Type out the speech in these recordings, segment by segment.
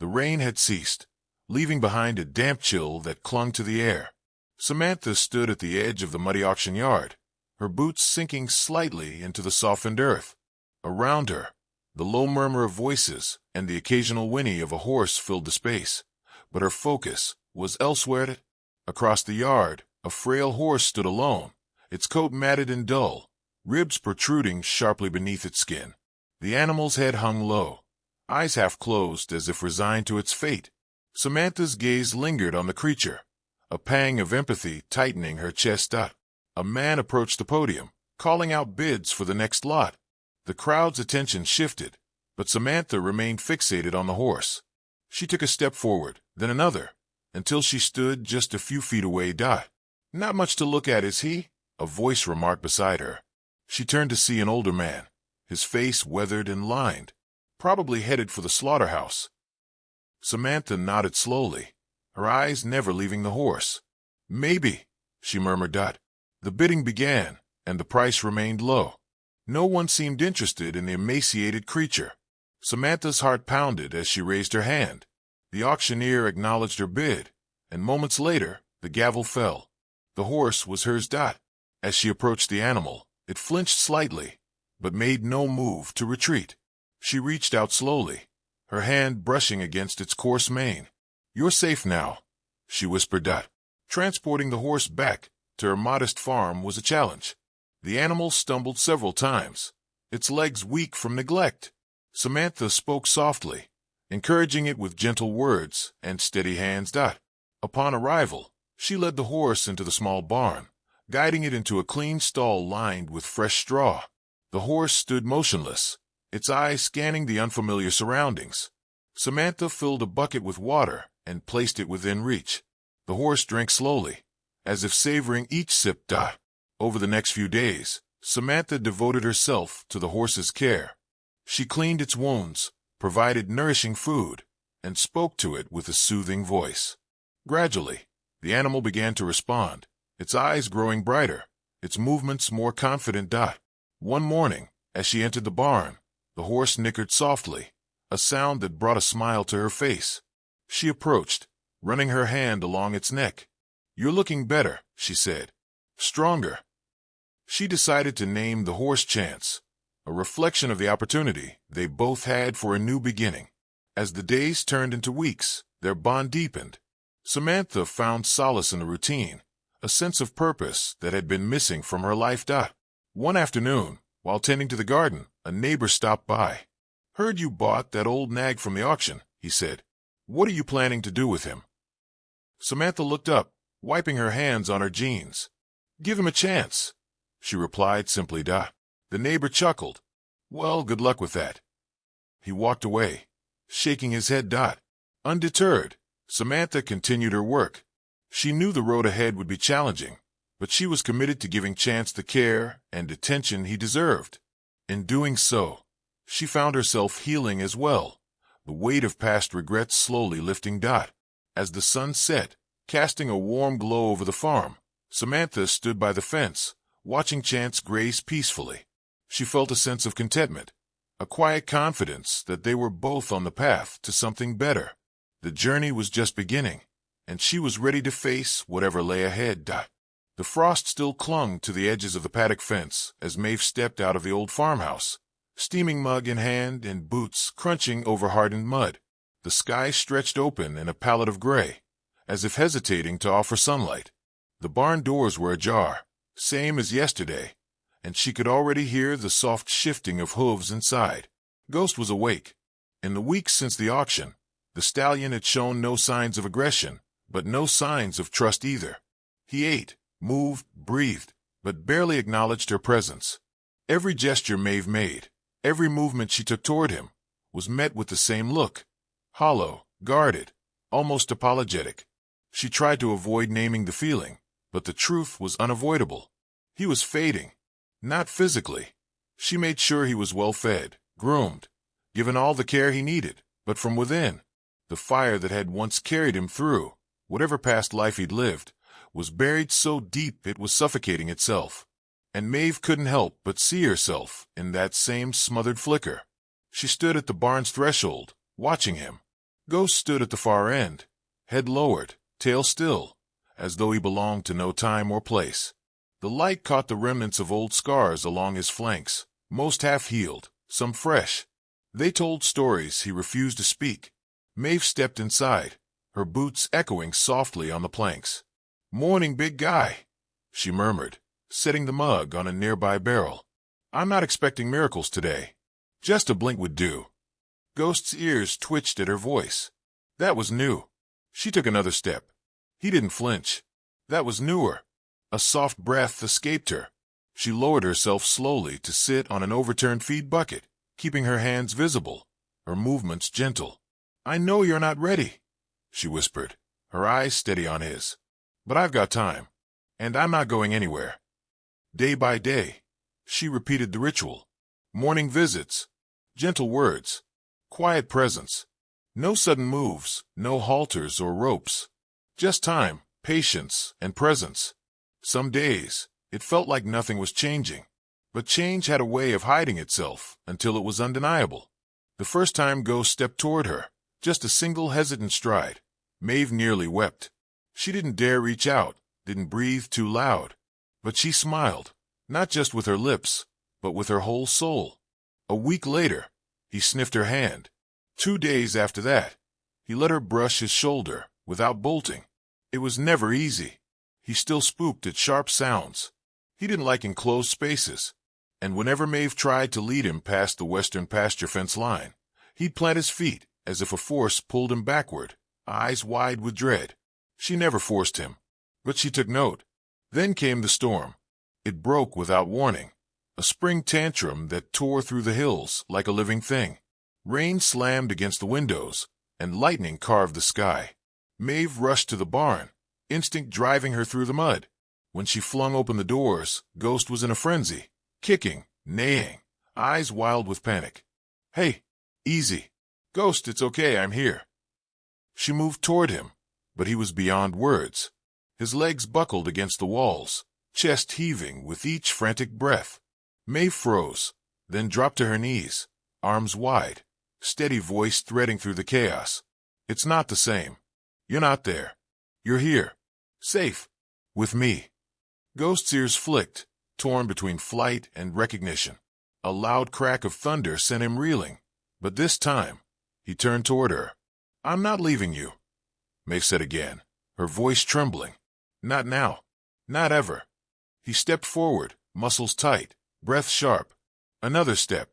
The rain had ceased, leaving behind a damp chill that clung to the air. Samantha stood at the edge of the muddy auction yard, her boots sinking slightly into the softened earth. Around her, the low murmur of voices and the occasional whinny of a horse filled the space, but her focus was elsewhere. Across the yard, a frail horse stood alone, its coat matted and dull, ribs protruding sharply beneath its skin. The animal's head hung low, eyes half closed as if resigned to its fate. Samantha's gaze lingered on the creature, a pang of empathy tightening her chest. A man approached the podium, calling out bids for the next lot. The crowd's attention shifted, but Samantha remained fixated on the horse. She took a step forward, then another, until she stood just a few feet away. "Not much to look at, is he?" a voice remarked beside her. She turned to see an older man, his face weathered and lined, probably headed for the slaughterhouse. Samantha nodded slowly, her eyes never leaving the horse. "Maybe," she murmured. The bidding began, and the price remained low. No one seemed interested in the emaciated creature. Samantha's heart pounded as she raised her hand. The auctioneer acknowledged her bid, and moments later, the gavel fell. The horse was hers. As she approached the animal, it flinched slightly, but made no move to retreat. She reached out slowly, her hand brushing against its coarse mane. "You're safe now," she whispered. Transporting the horse back to her modest farm was a challenge. The animal stumbled several times, its legs weak from neglect. Samantha spoke softly, encouraging it with gentle words and steady hands. Upon arrival, she led the horse into the small barn, guiding it into a clean stall lined with fresh straw. The horse stood motionless, its eyes scanning the unfamiliar surroundings. Samantha filled a bucket with water and placed it within reach. The horse drank slowly, as if savoring each sip. Over the next few days, Samantha devoted herself to the horse's care. She cleaned its wounds, provided nourishing food, and spoke to it with a soothing voice. Gradually, the animal began to respond, its eyes growing brighter, its movements more confident. One morning, as she entered the barn, the horse nickered softly, a sound that brought a smile to her face. She approached, running her hand along its neck. "You're looking better," she said. "Stronger." She decided to name the horse Chance, a reflection of the opportunity they both had for a new beginning. As the days turned into weeks, their bond deepened. Samantha found solace in the routine, a sense of purpose that had been missing from her life. One afternoon, while tending to the garden, a neighbor stopped by. "Heard you bought that old nag from the auction," he said. "What are you planning to do with him?" Samantha looked up, wiping her hands on her jeans. "Give him a chance," she replied simply. The neighbor chuckled. "Well, good luck with that." He walked away, shaking his head. Undeterred, Samantha continued her work. She knew the road ahead would be challenging, but she was committed to giving Chance the care and attention he deserved. In doing so, she found herself healing as well, the weight of past regrets slowly lifting. As the sun set, casting a warm glow over the farm, Samantha stood by the fence, watching Chance graze peacefully. She felt a sense of contentment, a quiet confidence that they were both on the path to something better. The journey was just beginning, and she was ready to face whatever lay ahead. The frost still clung to the edges of the paddock fence as Maeve stepped out of the old farmhouse, steaming mug in hand and boots crunching over hardened mud. The sky stretched open in a palette of gray, as if hesitating to offer sunlight. The barn doors were ajar, same as yesterday, and she could already hear the soft shifting of hooves inside. Ghost was awake. In the weeks since the auction, the stallion had shown no signs of aggression, but no signs of trust either. He ate, moved, breathed, but barely acknowledged her presence. Every gesture Maeve made, every movement she took toward him, was met with the same look, hollow, guarded, almost apologetic. She tried to avoid naming the feeling, but the truth was unavoidable. He was fading, not physically. She made sure he was well fed, groomed, given all the care he needed, but from within, the fire that had once carried him through, whatever past life he'd lived, was buried so deep it was suffocating itself. And Maeve couldn't help but see herself in that same smothered flicker. She stood at the barn's threshold, watching him, Ghost stood at the far end, head lowered, tail still, as though he belonged to no time or place. The light caught the remnants of old scars along his flanks, most half-healed, some fresh. They told stories he refused to speak. Maeve stepped inside, her boots echoing softly on the planks. "Morning, big guy," she murmured, setting the mug on a nearby barrel. "I'm not expecting miracles today. Just a blink would do." Ghost's ears twitched at her voice. That was new. She took another step. He didn't flinch. That was newer. A soft breath escaped her. She lowered herself slowly to sit on an overturned feed bucket, keeping her hands visible, her movements gentle. "I know you're not ready," she whispered, her eyes steady on his. "But I've got time, and I'm not going anywhere." Day by day, she repeated the ritual. Morning visits, gentle words, quiet presence. No sudden moves, no halters or ropes. Just time, patience, and presence. Some days, it felt like nothing was changing. But change had a way of hiding itself until it was undeniable. The first time Ghost stepped toward her, just a single hesitant stride, Maeve nearly wept. She didn't dare reach out, didn't breathe too loud. But she smiled, not just with her lips, but with her whole soul. A week later, he sniffed her hand. 2 days after that, he let her brush his shoulder, without bolting. It was never easy. He still spooked at sharp sounds. He didn't like enclosed spaces. And whenever Maeve tried to lead him past the western pasture fence line, he'd plant his feet as if a force pulled him backward, eyes wide with dread. She never forced him, but she took note. Then came the storm. It broke without warning, a spring tantrum that tore through the hills like a living thing. Rain slammed against the windows, and lightning carved the sky. Maeve rushed to the barn, instinct driving her through the mud. When she flung open the doors, Ghost was in a frenzy, kicking, neighing, eyes wild with panic. "Hey, easy. Ghost, it's okay, I'm here." She moved toward him, but he was beyond words. His legs buckled against the walls, chest heaving with each frantic breath. Maeve froze, then dropped to her knees, arms wide, steady voice threading through the chaos. "It's not the same. You're not there. You're here. Safe. With me." Ghost's ears flicked, torn between flight and recognition. A loud crack of thunder sent him reeling, but this time, he turned toward her. "I'm not leaving you," Maeve said again, her voice trembling. "Not now. Not ever." He stepped forward, muscles tight, breath sharp. Another step,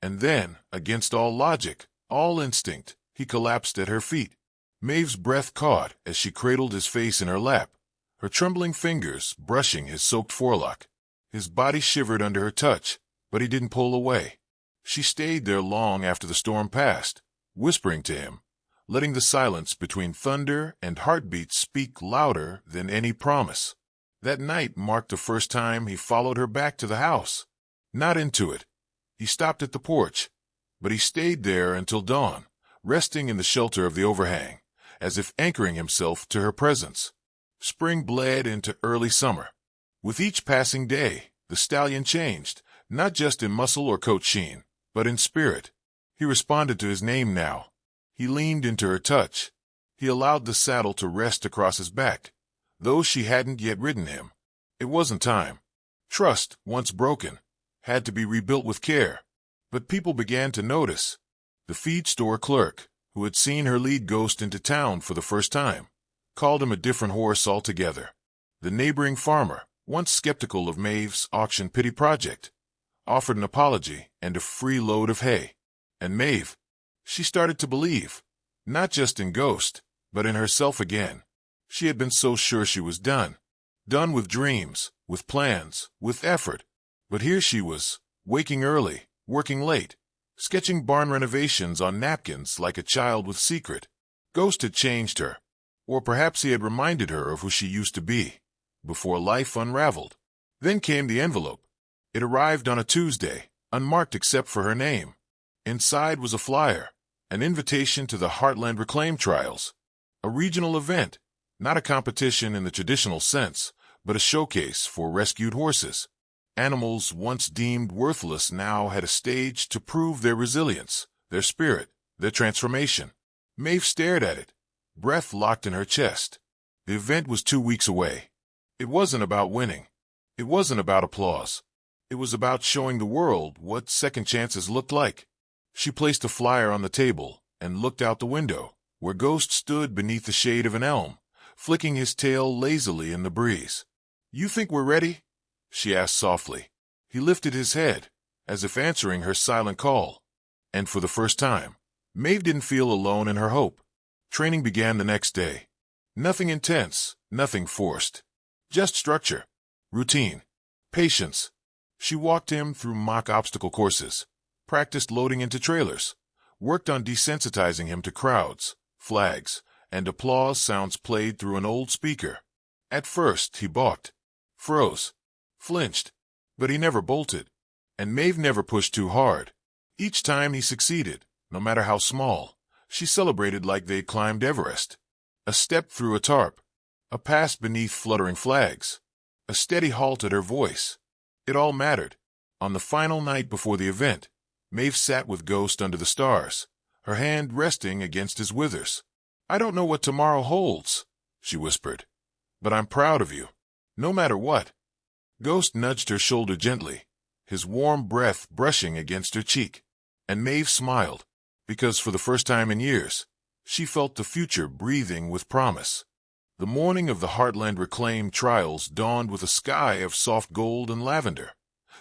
and then, against all logic, all instinct, he collapsed at her feet. Maeve's breath caught as she cradled his face in her lap, her trembling fingers brushing his soaked forelock. His body shivered under her touch, but he didn't pull away. She stayed there long after the storm passed, whispering to him, letting the silence between thunder and heartbeats speak louder than any promise. That night marked the first time he followed her back to the house. Not into it. He stopped at the porch, but he stayed there until dawn, resting in the shelter of the overhang, as if anchoring himself to her presence. Spring bled into early summer. With each passing day, the stallion changed, not just in muscle or coat sheen, but in spirit. He responded to his name now. He leaned into her touch. He allowed the saddle to rest across his back, though she hadn't yet ridden him. It wasn't time. Trust, once broken, had to be rebuilt with care. But people began to notice. The feed store clerk, who had seen her lead Ghost into town for the first time, called him a different horse altogether. The neighboring farmer, once skeptical of Maeve's auction pity project, offered an apology and a free load of hay. And Maeve, she started to believe, not just in Ghost, but in herself again. She had been so sure she was done. Done with dreams, with plans, with effort. But here she was, waking early, working late, sketching barn renovations on napkins like a child with secret. Ghost had changed her. Or perhaps he had reminded her of who she used to be, before life unraveled. Then came the envelope. It arrived on a Tuesday, unmarked except for her name. Inside was a flyer, an invitation to the Heartland Reclaim Trials, a regional event, not a competition in the traditional sense, but a showcase for rescued horses. Animals once deemed worthless now had a stage to prove their resilience, their spirit, their transformation. Maeve stared at it, breath locked in her chest. The event was 2 weeks away. It wasn't about winning. It wasn't about applause. It was about showing the world what second chances looked like. She placed a flyer on the table and looked out the window, where Ghost stood beneath the shade of an elm, flicking his tail lazily in the breeze. "You think we're ready?" she asked softly. He lifted his head, as if answering her silent call. And for the first time, Maeve didn't feel alone in her hope. Training began the next day. Nothing intense, nothing forced. Just structure, routine, patience. She walked him through mock obstacle courses, practiced loading into trailers, worked on desensitizing him to crowds, flags, and applause sounds played through an old speaker. At first, he balked, froze, flinched, but he never bolted, and Maeve never pushed too hard. Each time he succeeded, no matter how small, she celebrated like they'd climbed Everest. A step through a tarp, a pass beneath fluttering flags, a steady halt at her voice. It all mattered. On the final night before the event, Maeve sat with Ghost under the stars, her hand resting against his withers. "I don't know what tomorrow holds," she whispered, "but I'm proud of you, no matter what." Ghost nudged her shoulder gently, his warm breath brushing against her cheek, and Maeve smiled, because for the first time in years, she felt the future breathing with promise. The morning of the Heartland Reclaim trials dawned with a sky of soft gold and lavender,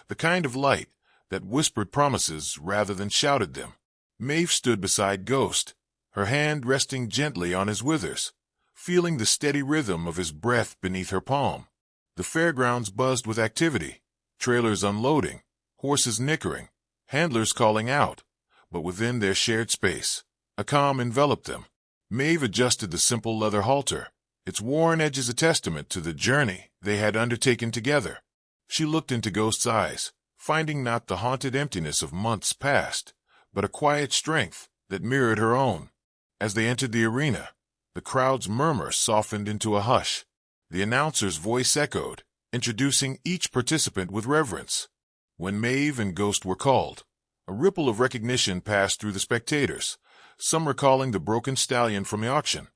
the kind of light that whispered promises rather than shouted them. Maeve stood beside Ghost, her hand resting gently on his withers, feeling the steady rhythm of his breath beneath her palm. The fairgrounds buzzed with activity, trailers unloading, horses nickering, handlers calling out, but within their shared space, a calm enveloped them. Maeve adjusted the simple leather halter, its worn edges a testament to the journey they had undertaken together. She looked into Ghost's eyes, finding not the haunted emptiness of months past, but a quiet strength that mirrored her own. As they entered the arena, the crowd's murmur softened into a hush. The announcer's voice echoed, introducing each participant with reverence. When Maeve and Ghost were called, a ripple of recognition passed through the spectators, some recalling the broken stallion from the auction,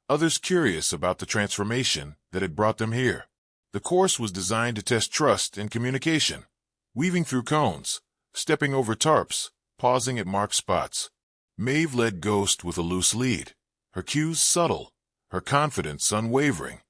others curious about the transformation that had brought them here. The course was designed to test trust and communication, weaving through cones, stepping over tarps, pausing at marked spots. Maeve led Ghost with a loose lead, her cues subtle, her confidence unwavering.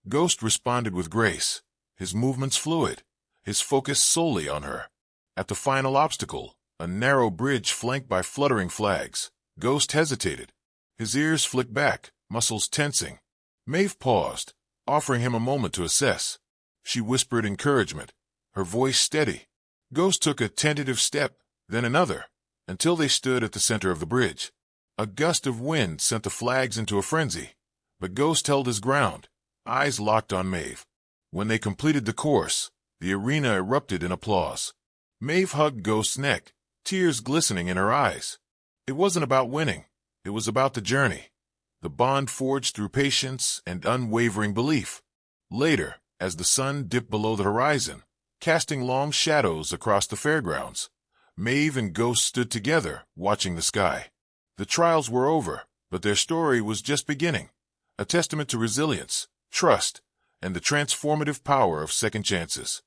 Ghost responded with grace, his movements fluid, his focus solely on her. At the final obstacle, a narrow bridge flanked by fluttering flags, Ghost hesitated. His ears flicked back, muscles tensing. Maeve paused, offering him a moment to assess. She whispered encouragement, her voice steady. Ghost took a tentative step, then another, until they stood at the center of the bridge. A gust of wind sent the flags into a frenzy, but Ghost held his ground, eyes locked on Maeve. When they completed the course, the arena erupted in applause. Maeve hugged Ghost's neck, tears glistening in her eyes. It wasn't about winning. It was about the journey, the bond forged through patience and unwavering belief. Later, as the sun dipped below the horizon, casting long shadows across the fairgrounds, Maeve and Ghost stood together, watching the sky. The trials were over, but their story was just beginning, a testament to resilience, trust, and the transformative power of second chances.